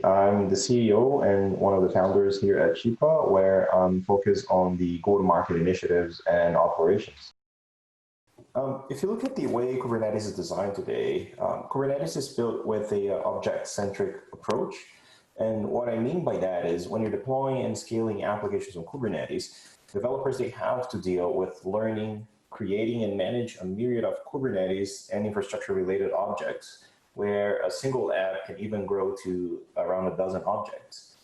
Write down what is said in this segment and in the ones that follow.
I'm the CEO and one of the founders here at Shipa, where I'm focused on the go-to-market initiatives and operations. If you look at the way Kubernetes is designed today, Kubernetes is built with a object-centric approach. And what I mean by that is when you're deploying and scaling applications on Kubernetes, developers, they have to deal with learning, creating, and manage a myriad of Kubernetes and infrastructure-related objects, where a single app can even grow to around a dozen objects.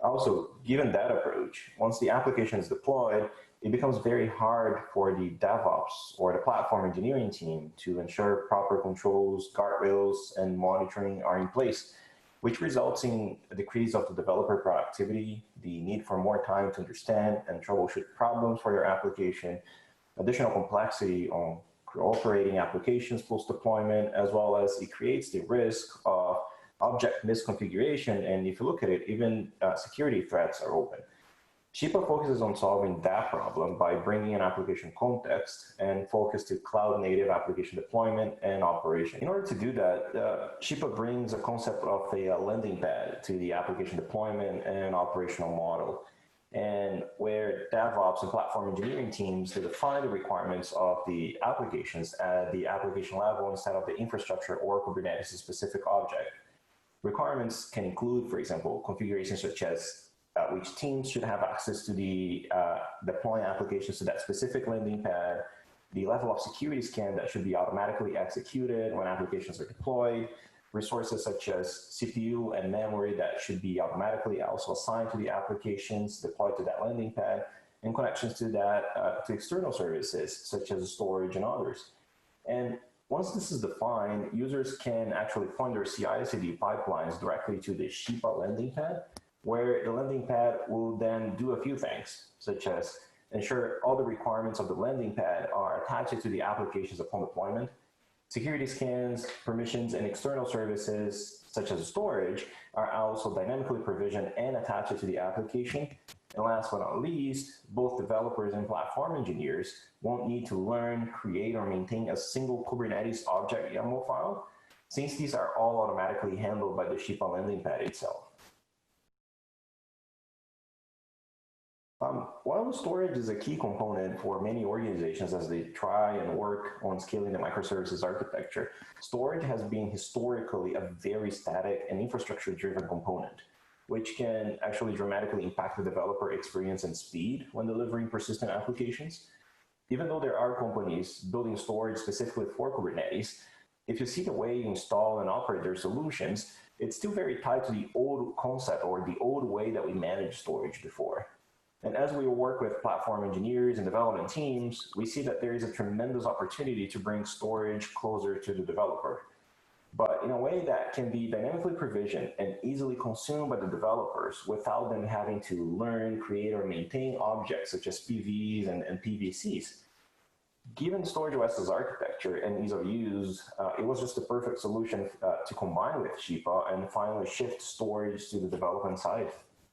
Also, given that approach, once the application is deployed, it becomes very hard for the DevOps or the platform engineering team to ensure proper controls, guardrails, and monitoring are in place, which results in a decrease of the developer productivity, the need for more time to understand and troubleshoot problems for your application, additional complexity on operating applications post-deployment, as well as it creates the risk of object misconfiguration. And if you look at it, even security threats are open. Shipa focuses on solving that problem by bringing an application context and focus to cloud-native application deployment and operation. In order to do that, Shipa brings a concept of a landing pad to the application deployment and operational model, and where DevOps and platform engineering teams to define the requirements of the applications at the application level instead of the infrastructure or Kubernetes specific object. Requirements can include, for example, configurations such as which teams should have access to the deploying applications to that specific landing pad, the level of security scan that should be automatically executed when applications are deployed, resources such as CPU and memory that should be automatically also assigned to the applications deployed to that landing pad, and connections to that to external services such as storage and others. And once this is defined, users can actually point their CI/CD pipelines directly to the Shipa landing pad, where the landing pad will then do a few things, such as ensure all the requirements of the landing pad are attached to the applications upon deployment. Security scans, permissions, and external services, such as storage, are also dynamically provisioned and attached to the application. And last but not least, both developers and platform engineers won't need to learn, create, or maintain a single Kubernetes object YAML file, since these are all automatically handled by the Shipa landing pad itself. While storage is a key component for many organizations as they try and work on scaling the microservices architecture, storage has been historically a very static and infrastructure-driven component, which can actually dramatically impact the developer experience and speed when delivering persistent applications. Even though there are companies building storage specifically for Kubernetes, if you see the way you install and operate their solutions, it's still very tied to the old concept or the old way that we managed storage before. And as we work with platform engineers and development teams, we see that there is a tremendous opportunity to bring storage closer to the developer, but in a way that can be dynamically provisioned and easily consumed by the developers without them having to learn, create, or maintain objects such as PVs and PVCs. Given StorageOS's architecture and ease of use, it was just the perfect solution to combine with Shipa and finally shift storage to the development side.